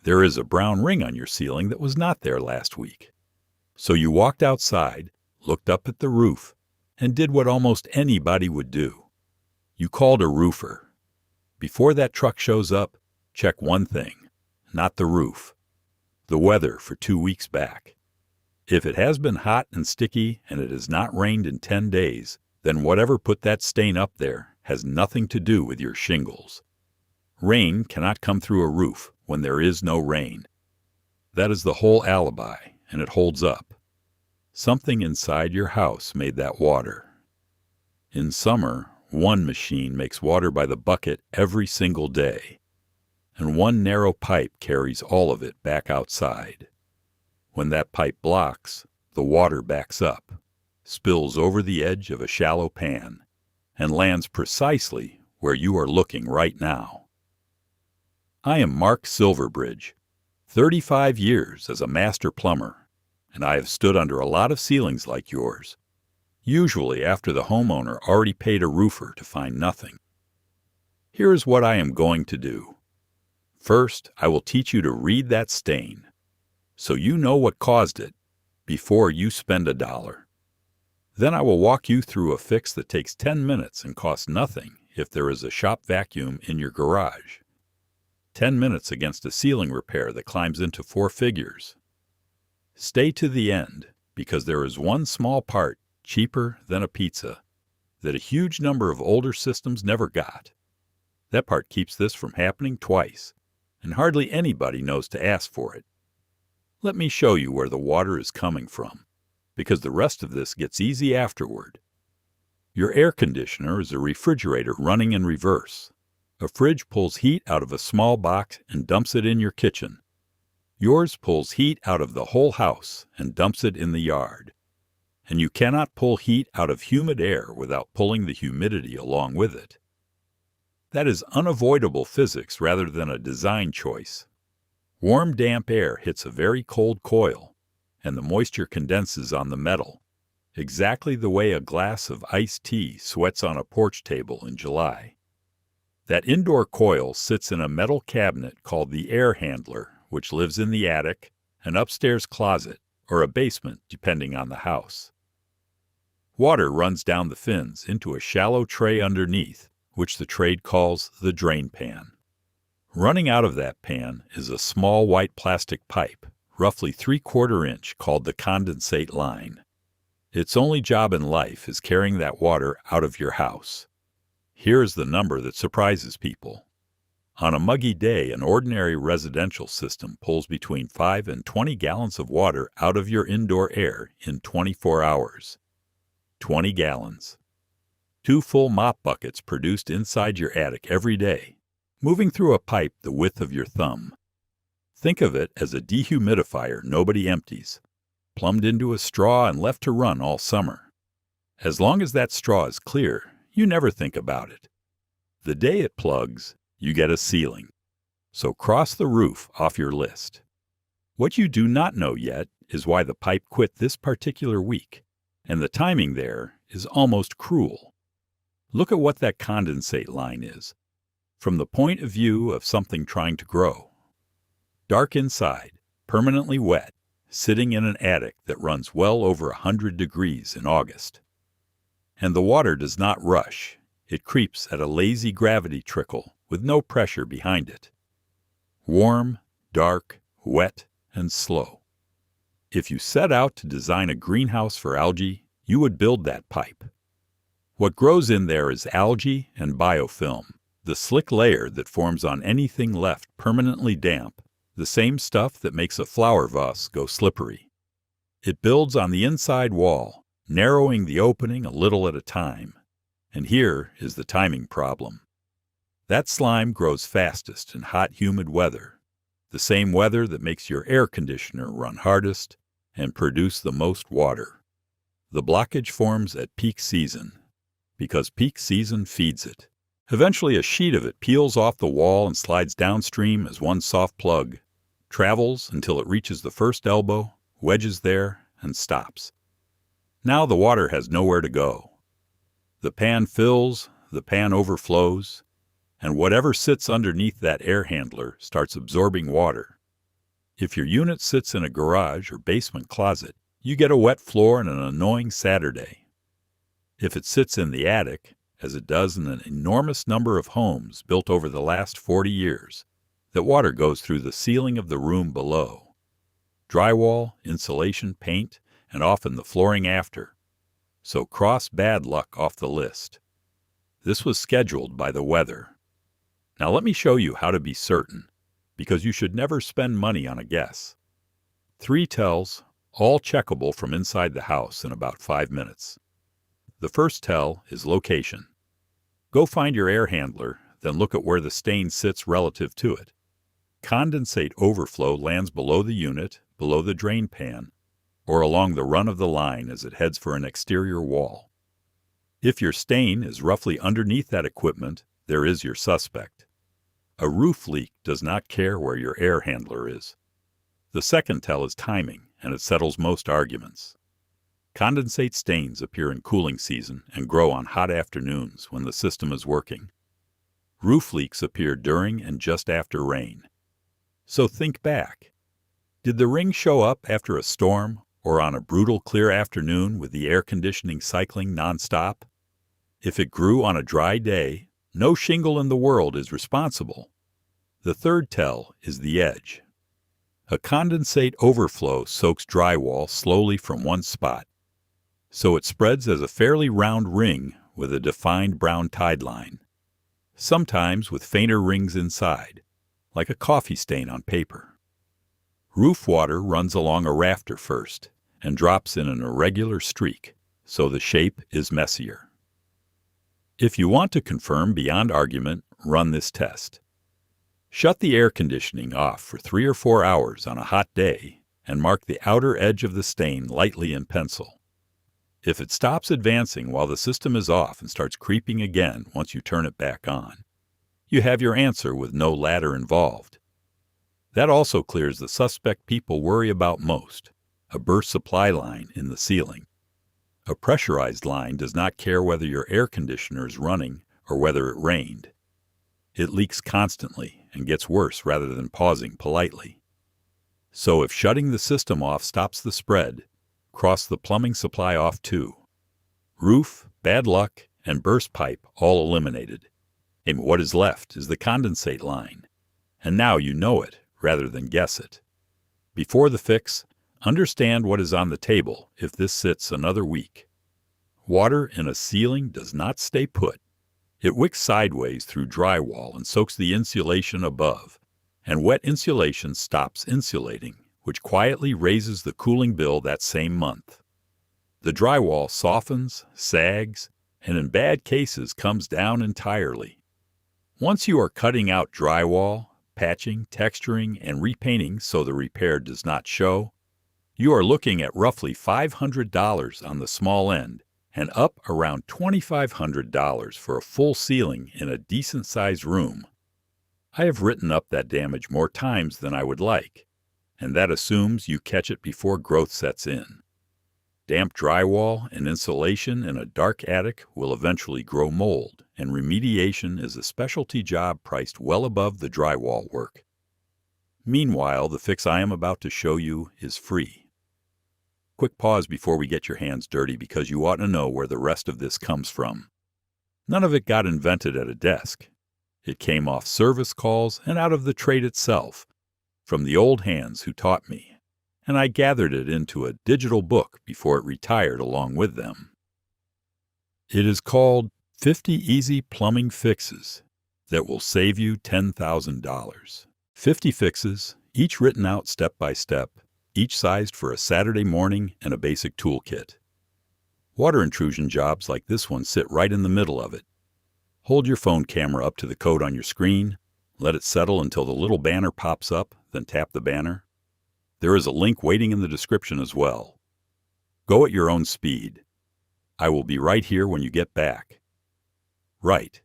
There is a brown ring on your ceiling that was not there last week. So you walked outside, looked up at the roof, and did what almost anybody would do. You called a roofer. Before that truck shows up, check one thing, not the roof, the weather for 2 weeks back. If it has been hot and sticky and it has not rained in 10 days, then whatever put that stain up there has nothing to do with your shingles. Rain cannot come through a roof when there is no rain. That is the whole alibi, and it holds up. Something inside your house made that water. In summer, one machine makes water by the bucket every single day, and one narrow pipe carries all of it back outside. When that pipe blocks, the water backs up, spills over the edge of a shallow pan, and lands precisely where you are looking right now. I am Mark Silverbridge, 35 years as a master plumber, and I have stood under a lot of ceilings like yours, usually after the homeowner already paid a roofer to find nothing. Here is what I am going to do. First, I will teach you to read that stain, so you know what caused it before you spend $1. Then I will walk you through a fix that takes 10 minutes and costs nothing if there is a shop vacuum in your garage. 10 minutes against a ceiling repair that climbs into 4 figures. Stay to the end, because there is one small part, cheaper than a pizza, that a huge number of older systems never got. That part keeps this from happening twice, and hardly anybody knows to ask for it. Let me show you where the water is coming from, because the rest of this gets easy afterward. Your air conditioner is a refrigerator running in reverse. A fridge pulls heat out of a small box and dumps it in your kitchen. Yours pulls heat out of the whole house and dumps it in the yard. And you cannot pull heat out of humid air without pulling the humidity along with it. That is unavoidable physics rather than a design choice. Warm, damp air hits a very cold coil, and the moisture condenses on the metal, exactly the way a glass of iced tea sweats on a porch table in July. That indoor coil sits in a metal cabinet called the air handler, which lives in the attic, an upstairs closet, or a basement, depending on the house. Water runs down the fins into a shallow tray underneath, which the trade calls the drain pan. Running out of that pan is a small white plastic pipe, roughly 3/4 inch, called the condensate line. Its only job in life is carrying that water out of your house. Here is the number that surprises people. On a muggy day, an ordinary residential system pulls between 5 and 20 gallons of water out of your indoor air in 24 hours. 20 gallons. 2 full mop buckets produced inside your attic every day, moving through a pipe the width of your thumb. Think of it as a dehumidifier nobody empties, plumbed into a straw and left to run all summer. As long as that straw is clear, you never think about it. The day it plugs, you get a ceiling. So cross the roof off your list. What you do not know yet is why the pipe quit this particular week, and the timing there is almost cruel. Look at what that condensate line is, from the point of view of something trying to grow. Dark inside, permanently wet, sitting in an attic that runs well over 100 degrees in August. And the water does not rush. It creeps at a lazy gravity trickle with no pressure behind it. Warm, dark, wet, and slow. If you set out to design a greenhouse for algae, you would build that pipe. What grows in there is algae and biofilm, the slick layer that forms on anything left permanently damp, the same stuff that makes a flower vase go slippery. It builds on the inside wall, narrowing the opening a little at a time. And here is the timing problem. That slime grows fastest in hot, humid weather, the same weather that makes your air conditioner run hardest and produce the most water. The blockage forms at peak season, because peak season feeds it. Eventually a sheet of it peels off the wall and slides downstream as one soft plug, travels until it reaches the first elbow, wedges there, and stops. Now the water has nowhere to go. The pan fills, the pan overflows, and whatever sits underneath that air handler starts absorbing water, If your unit sits in a garage or basement closet, you get a wet floor and an annoying Saturday. If it sits in the attic, as it does in an enormous number of homes built over the last 40 years, that water goes through the ceiling of the room below. Drywall, insulation, paint, and often the flooring after. So cross bad luck off the list. This was scheduled by the weather. Now let me show you how to be certain, because you should never spend money on a guess. 3 tells, all checkable from inside the house in about 5 minutes. The first tell is location. Go find your air handler, then look at where the stain sits relative to it. Condensate overflow lands below the unit, below the drain pan, or along the run of the line as it heads for an exterior wall. If your stain is roughly underneath that equipment, there is your suspect. A roof leak does not care where your air handler is. The second tell is timing, and it settles most arguments. Condensate stains appear in cooling season and grow on hot afternoons when the system is working. Roof leaks appear during and just after rain. So think back. Did the ring show up after a storm or on a brutal clear afternoon with the air conditioning cycling nonstop? If it grew on a dry day, no shingle in the world is responsible. The third tell is the edge. A condensate overflow soaks drywall slowly from one spot, so it spreads as a fairly round ring with a defined brown tide line, sometimes with fainter rings inside, like a coffee stain on paper. Roof water runs along a rafter first and drops in an irregular streak, so the shape is messier. If you want to confirm beyond argument, run this test. Shut the air conditioning off for 3 or 4 hours on a hot day and mark the outer edge of the stain lightly in pencil. If it stops advancing while the system is off and starts creeping again once you turn it back on, you have your answer with no ladder involved. That also clears the suspect people worry about most, a burst supply line in the ceiling. A pressurized line does not care whether your air conditioner is running or whether it rained. It leaks constantly and gets worse rather than pausing politely. So if shutting the system off stops the spread, cross the plumbing supply off too. Roof, bad luck, and burst pipe all eliminated. And what is left is the condensate line. And now you know it rather than guess it. Before the fix, understand what is on the table if this sits another week. Water in a ceiling does not stay put. It wicks sideways through drywall and soaks the insulation above, and wet insulation stops insulating, which quietly raises the cooling bill that same month. The drywall softens, sags, and in bad cases comes down entirely. Once you are cutting out drywall, patching, texturing, and repainting so the repair does not show, you are looking at roughly $500 on the small end and up around $2,500 for a full ceiling in a decent-sized room. I have written up that damage more times than I would like, and that assumes you catch it before growth sets in. Damp drywall and insulation in a dark attic will eventually grow mold, and remediation is a specialty job priced well above the drywall work. Meanwhile, the fix I am about to show you is free. Quick pause before we get your hands dirty because you ought to know where the rest of this comes from. None of it got invented at a desk. It came off service calls and out of the trade itself, from the old hands who taught me, and I gathered it into a digital book before it retired along with them. It is called 50 Easy Plumbing Fixes that will save you $10,000. 50 fixes, each written out step by step, each sized for a Saturday morning and a basic toolkit. Water intrusion jobs like this one sit right in the middle of it. Hold your phone camera up to the code on your screen, let it settle until the little banner pops up, then tap the banner. There is a link waiting in the description as well. Go at your own speed. I will be right here when you get back. Right.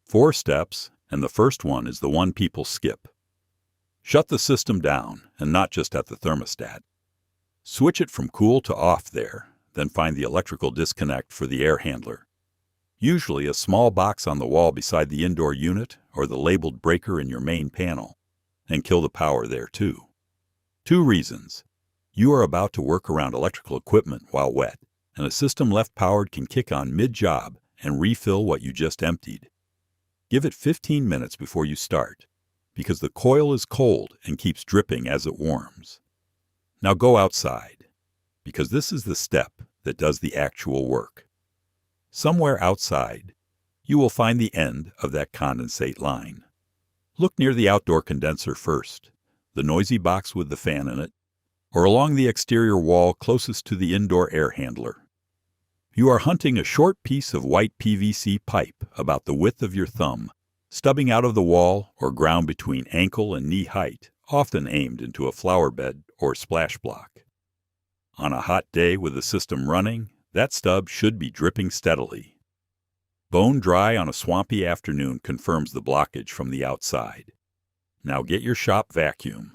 4 steps, and the first one is the one people skip. Shut the system down, and not just at the thermostat. Switch it from cool to off there, then find the electrical disconnect for the air handler. Usually a small box on the wall beside the indoor unit or the labeled breaker in your main panel, and kill the power there too. 2 reasons. You are about to work around electrical equipment while wet, and a system left powered can kick on mid-job and refill what you just emptied. Give it 15 minutes before you start, because the coil is cold and keeps dripping as it warms. Now go outside, because this is the step that does the actual work. Somewhere outside, you will find the end of that condensate line. Look near the outdoor condenser first, the noisy box with the fan in it, or along the exterior wall closest to the indoor air handler. You are hunting a short piece of white PVC pipe about the width of your thumb, stubbing out of the wall or ground between ankle and knee height, often aimed into a flower bed or splash block. On a hot day with the system running, that stub should be dripping steadily. Bone dry on a swampy afternoon confirms the blockage from the outside. Now get your shop vacuum.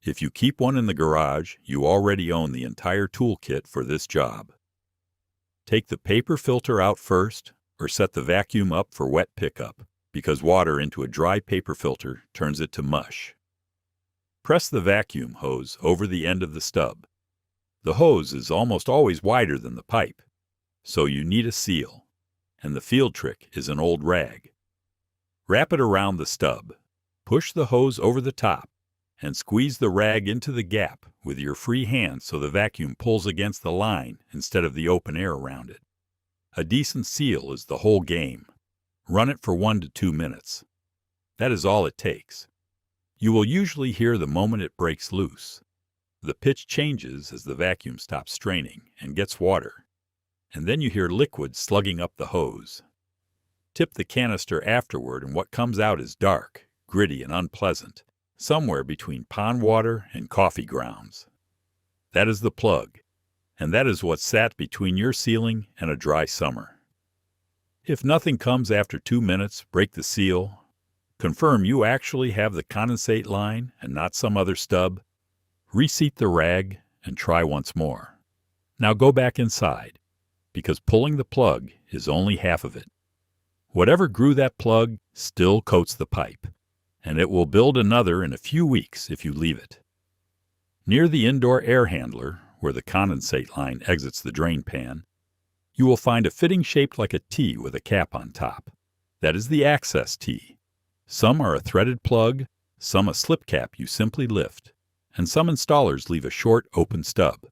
If you keep one in the garage, you already own the entire toolkit for this job. Take the paper filter out first, or set the vacuum up for wet pickup, because water into a dry paper filter turns it to mush. Press the vacuum hose over the end of the stub. The hose is almost always wider than the pipe, so you need a seal, and the field trick is an old rag. Wrap it around the stub, push the hose over the top, and squeeze the rag into the gap with your free hand so the vacuum pulls against the line instead of the open air around it. A decent seal is the whole game. Run it for 1 to 2 minutes. That is all it takes. You will usually hear the moment it breaks loose. The pitch changes as the vacuum stops straining and gets water, and then you hear liquid slugging up the hose. Tip the canister afterward and what comes out is dark, gritty, and unpleasant, somewhere between pond water and coffee grounds. That is the plug, and that is what sat between your sealing and a dry summer. If nothing comes after 2 minutes, break the seal. Confirm you actually have the condensate line and not some other stub. Reseat the rag and try once more. Now go back inside, because pulling the plug is only half of it. Whatever grew that plug still coats the pipe, and it will build another in a few weeks if you leave it. Near the indoor air handler, where the condensate line exits the drain pan, you will find a fitting shaped like a T with a cap on top. That is the access T. Some are a threaded plug, some a slip cap you simply lift, and some installers leave a short open stub.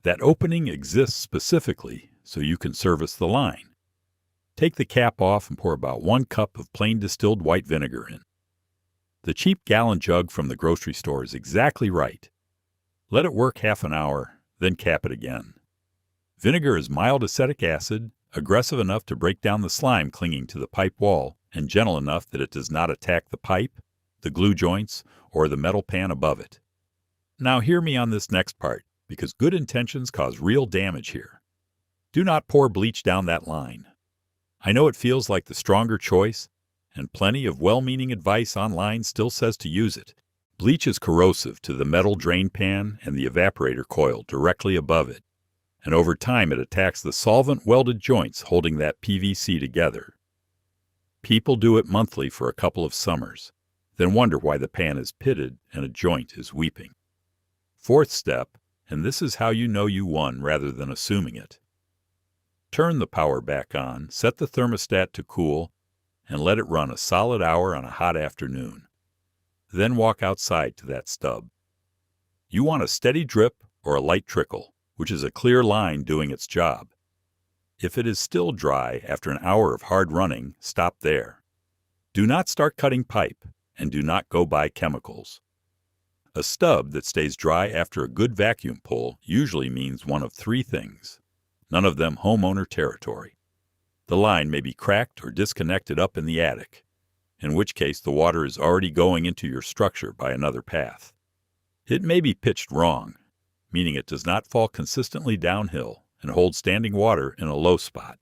That opening exists specifically so you can service the line. Take the cap off and pour about 1 cup of plain distilled white vinegar in. The cheap gallon jug from the grocery store is exactly right. Let it work half an hour, then cap it again. Vinegar is mild acetic acid, aggressive enough to break down the slime clinging to the pipe wall, and gentle enough that it does not attack the pipe, the glue joints, or the metal pan above it. Now hear me on this next part, because good intentions cause real damage here. Do not pour bleach down that line. I know it feels like the stronger choice, and plenty of well-meaning advice online still says to use it. Bleach is corrosive to the metal drain pan and the evaporator coil directly above it, and over time it attacks the solvent-welded joints holding that PVC together. People do it monthly for a couple of summers, then wonder why the pan is pitted and a joint is weeping. 4th step, and this is how you know you won rather than assuming it. Turn the power back on, set the thermostat to cool, and let it run a solid hour on a hot afternoon. Then walk outside to that stub. You want a steady drip or a light trickle, which is a clear line doing its job. If it is still dry after an hour of hard running, stop there. Do not start cutting pipe, and do not go buy chemicals. A stub that stays dry after a good vacuum pull usually means one of 3 things, none of them homeowner territory. The line may be cracked or disconnected up in the attic, in which case the water is already going into your structure by another path. It may be pitched wrong, meaning it does not fall consistently downhill and hold standing water in a low spot.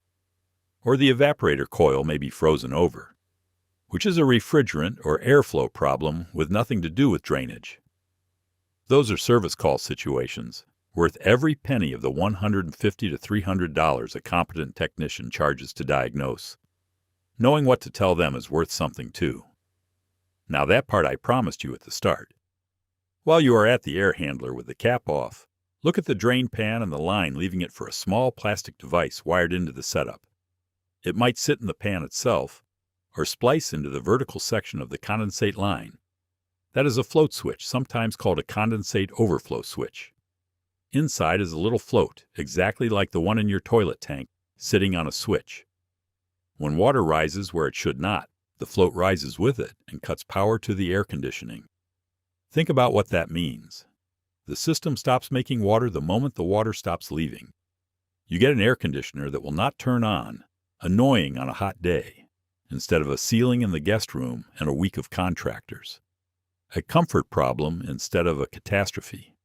Or the evaporator coil may be frozen over, which is a refrigerant or airflow problem with nothing to do with drainage. Those are service call situations, worth every penny of the $150 to $300 a competent technician charges to diagnose. Knowing what to tell them is worth something too. Now that part I promised you at the start. While you are at the air handler with the cap off, look at the drain pan and the line, leaving it for a small plastic device wired into the setup. It might sit in the pan itself, or splice into the vertical section of the condensate line. That is a float switch, sometimes called a condensate overflow switch. Inside is a little float, exactly like the one in your toilet tank, sitting on a switch. When water rises where it should not, the float rises with it and cuts power to the air conditioning. Think about what that means. The system stops making water the moment the water stops leaving. You get an air conditioner that will not turn on, annoying on a hot day, instead of a ceiling in the guest room and a week of contractors. A comfort problem instead of a catastrophe.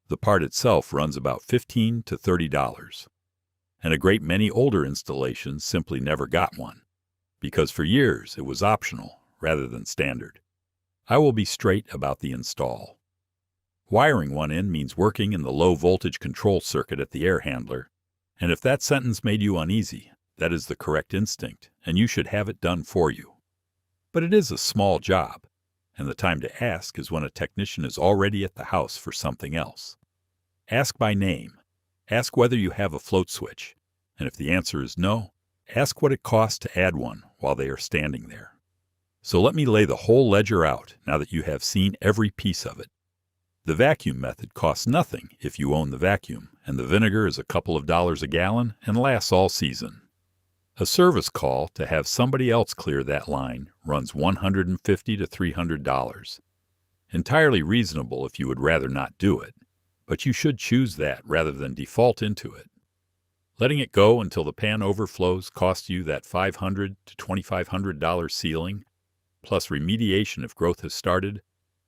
The part itself runs about $15 to $30, and a great many older installations simply never got one, because for years it was optional rather than standard. I will be straight about the install. Wiring one in means working in the low voltage control circuit at the air handler, and if that sentence made you uneasy, that is the correct instinct, and you should have it done for you. But it is a small job, and the time to ask is when a technician is already at the house for something else. Ask by name. Ask whether you have a float switch, and if the answer is no, ask what it costs to add one while they are standing there. So let me lay the whole ledger out now that you have seen every piece of it. The vacuum method costs nothing if you own the vacuum, and the vinegar is a couple of dollars a gallon and lasts all season. A service call to have somebody else clear that line runs $150 to $300. Entirely reasonable if you would rather not do it, but you should choose that rather than default into it. Letting it go until the pan overflows costs you that $500 to $2,500 ceiling, plus remediation if growth has started,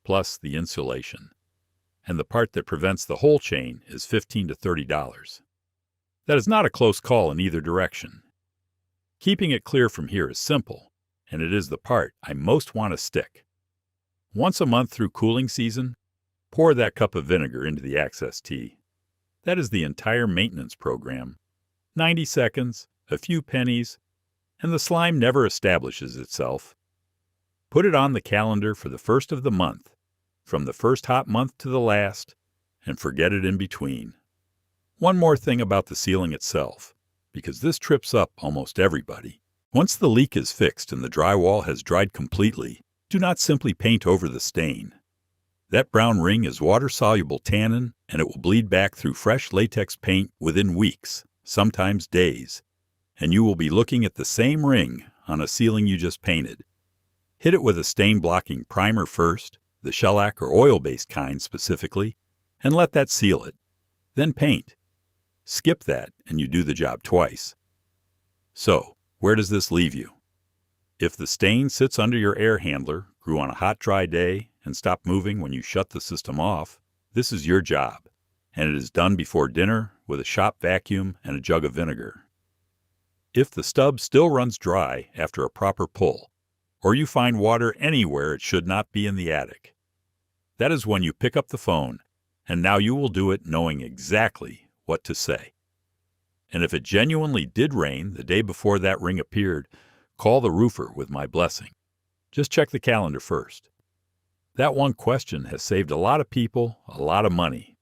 plus the insulation. And the part that prevents the whole chain is $15 to $30. That is not a close call in either direction. Keeping it clear from here is simple, and it is the part I most want to stick. Once a month through cooling season, pour that cup of vinegar into the access tee. That is the entire maintenance program. 90 seconds, a few pennies, and the slime never establishes itself. Put it on the calendar for the first of the month, from the first hot month to the last, and forget it in between. One more thing about the ceiling itself, because this trips up almost everybody. Once the leak is fixed and the drywall has dried completely, do not simply paint over the stain. That brown ring is water-soluble tannin, and it will bleed back through fresh latex paint within weeks, sometimes days, and you will be looking at the same ring on a ceiling you just painted. Hit it with a stain-blocking primer first, the shellac or oil-based kind specifically, and let that seal it. Then paint. Skip that, and you do the job twice. So, where does this leave you? If the stain sits under your air handler, grew on a hot, dry day, and stopped moving when you shut the system off, this is your job, and it is done before dinner with a shop vacuum and a jug of vinegar. If the stub still runs dry after a proper pull, or you find water anywhere it should not be in the attic, that is when you pick up the phone, and now you will do it knowing exactly what to say. And if it genuinely did rain the day before that ring appeared, call the roofer with my blessing. Just check the calendar first. That one question has saved a lot of people a lot of money.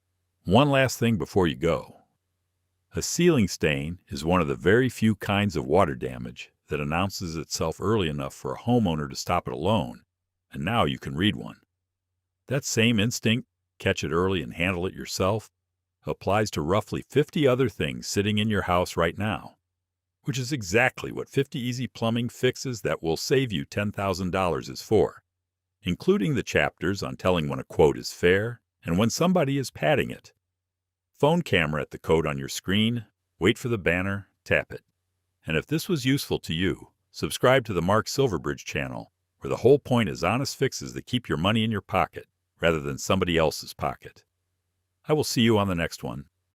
One last thing before you go. A ceiling stain is one of the very few kinds of water damage that announces itself early enough for a homeowner to stop it alone, and now you can read one. That same instinct, catch it early and handle it yourself, applies to roughly 50 other things sitting in your house right now, which is exactly what 50 Easy Plumbing Fixes that will save you $10,000 is for, including the chapters on telling when a quote is fair and when somebody is padding it. Phone camera at the code on your screen, wait for the banner, tap it. And if this was useful to you, subscribe to the Mark Silverbridge channel, where the whole point is honest fixes that keep your money in your pocket rather than somebody else's pocket. I will see you on the next one.